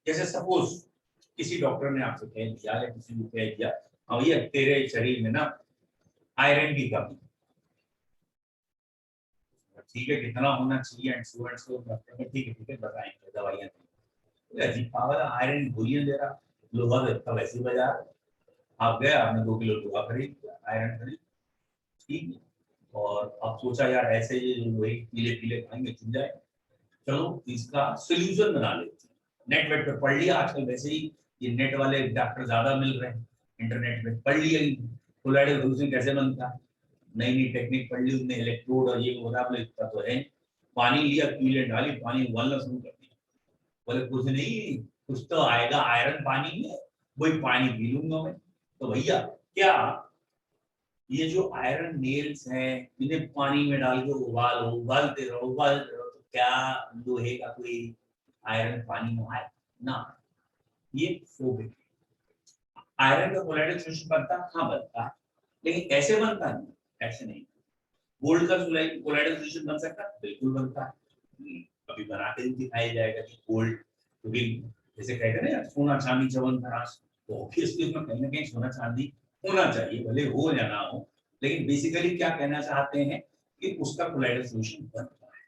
A: जैसे सपोज किसी डॉक्टर ने आपसे कह दिया या किसी को कह दिया भैया तेरे शरीर में ना आयरन की कमी, ठीक है कितना होना चाहिए एंड सो ठीक है बताएंगे दवाइयां। अजीब पागल आयरन गोलियां दे रहा, लोहा तो वैसे ही बाजार आप गए, आपने 2 किलो लोहा खरीद लिया, आयरन खरीद, ठीक है। और अब सोचा यार ऐसे ये वही पीले पीले खाएंगे चुन जाए, चलो इसका सोल्यूशन बना लेते हैं। नेट वेट पे पढ़ लिया, आजकल वैसे ही ये नेट वाले डॉक्टर ज्यादा मिल रहे हैं, इंटरनेट पे पढ़ लिया कोलॉइडल सॉल्यूशन कैसे बनता है, नई नई टेक्निक पढ़ ली उसने, इलेक्ट्रोड और ये होता तो है। पानी लिया, क्यूलेंट डाली, पानी उबालना शुरू कर दिया, बोले कुछ नहीं कुछ तो आएगा आयरन पानी में, वही पानी पी लूंगा मैं। तो भैया क्या ये जो आयरन नेल्स हैं इन्हें पानी में डाल के उबालते रहो तो क्या लोहे का कोई आयरन पानी में आए ना, ये फोबिक। आयरन का कोलॉइडल सॉल्यूशन बनता, हाँ बनता, लेकिन ऐसे बनता नहीं, ऐसे नहीं। गोल्ड का कोलॉइडल सॉल्यूशन बन सकता है, बिल्कुल बनता है, अभी बना के दिखाया जाएगा कि गोल्ड, क्योंकि जैसे कहते हैं ना सोना चांदी च्यवनप्राश, तो ऑब्वियसली उसमें कहीं ना कहीं सोना चांदी होना चाहिए, भले हो या ना हो, लेकिन बेसिकली क्या कहना चाहते हैं कि उसका कोलॉइडल सॉल्यूशन बनता है,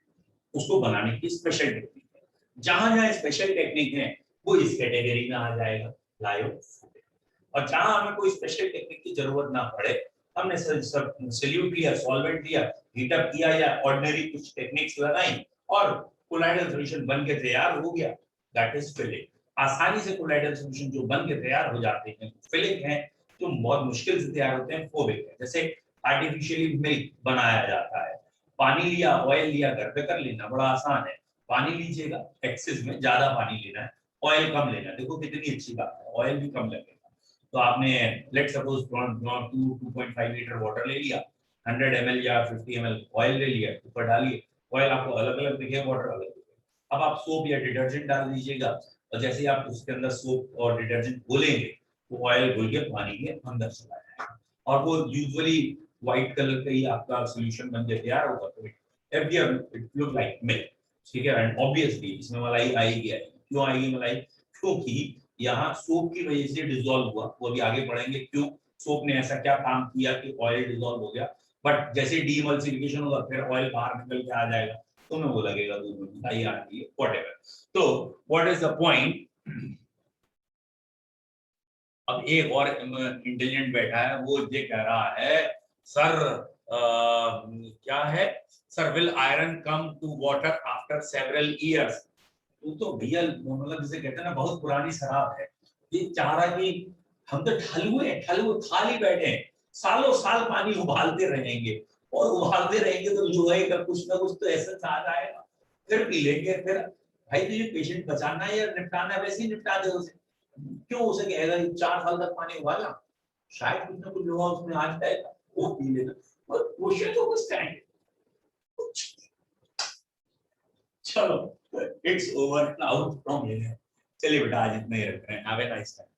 A: उसको बनाने की स्पेशल टेक्निक है। जहां जहां स्पेशल टेक्निक है वो इस कैटेगरी में आ जाएगा लायोफिलिक। और जहां हमें कोई स्पेशल टेक्निक की जरूरत ना पड़े, हमने सॉल्यूट लिया, सॉल्वेंट लिया, हीट अप किया या ऑर्डिनरी कुछ टेक्निक्स लगाई और कोलॉइडल सॉल्यूशन बन के तैयार हो गया, दैट इज फिलिक। आसानी से कोलॉइडल सॉल्यूशन जो बन के तैयार हो जाते हैं फिलिक हैं, जो बहुत मुश्किल से तैयार होते हैं फोबिक है। जैसे आर्टिफिशियली मिल्क बनाया जाता है, पानी लिया, ऑयल लिया, घर पे कर लेना बड़ा आसान है। पानी लीजिएगा, एक्सेस में ज्यादा पानी लेना है, ऑयल कम लेना है, देखो कितनी अच्छी बात है, ऑयल भी कम लगेगा। तो आपने लेट सपोज 2.5 लीटर वाटर ले लिया, 100 ml या 50 ml ऑयल ले लिया, ऊपर डालिए, ऑयल आपको अलग अलग दिखे, वाटर अलग दिखे। अब आप सोप या डिटर्जेंट डाल दीजिएगा, और जैसे ही आप उसके अंदर सोप और डिटर्जेंट घोलेंगे तो ऑयल घुल के पानी के अंदर चला जाएगा, और वो यूजुअली व्हाइट कलर का ही आपका सॉल्यूशन बन के तैयार होगा। तो इट लुक लाइक मिल्क, ठीक है। एंड ऑब्वियसली इसमें मलाई आएगी, क्यों आएगी मलाई, क्योंकि यहाँ सोप की वजह से डिसॉल्व हुआ, वो अभी आगे बढ़ेंगे क्यों सोप ने ऐसा क्या काम किया कि ऑयल डिसॉल्व हो गया। बट जैसे डीएमल्सिफिकेशन होगा फिर ऑयल बाहर निकल के आ जाएगा, तो मैं वो लगेगा दूध में, मिठाई आ रही है, व्हाटएवर। तो व्हाट इज द पॉइंट। अब एक और इंटेलिजेंट बैठा है, वो ये कह रहा है सर क्या है, sir will iron come to water after several years. तो भैया मतलब जिसे कहते हैं ना बहुत पुरानी शराब है, ये चाह रहा कि हम तो ठलुए खाली बैठे हैं, सालों साल पानी उबालते रहेंगे, और उबालते रहेंगे तो लोहे का कुछ ना कुछ तो ऐसा आ जाएगा, फिर पी लेंगे। फिर भाई तुझे पेशेंट बचाना है या निपटाना है, वैसे ही निपटा दे उसे, क्यों उसे कहेगा कि 4 साल तक पानी उबाला, शायद कुछ ना कुछ लोहा उसमें आ जाएगा, वो पी लेना। और क्वेश्चन तो कुछ टाइम, चलो it's over now from here. चलिए बेटा आज इतना ही रखते हैं, हैव अ नाइस टाइम।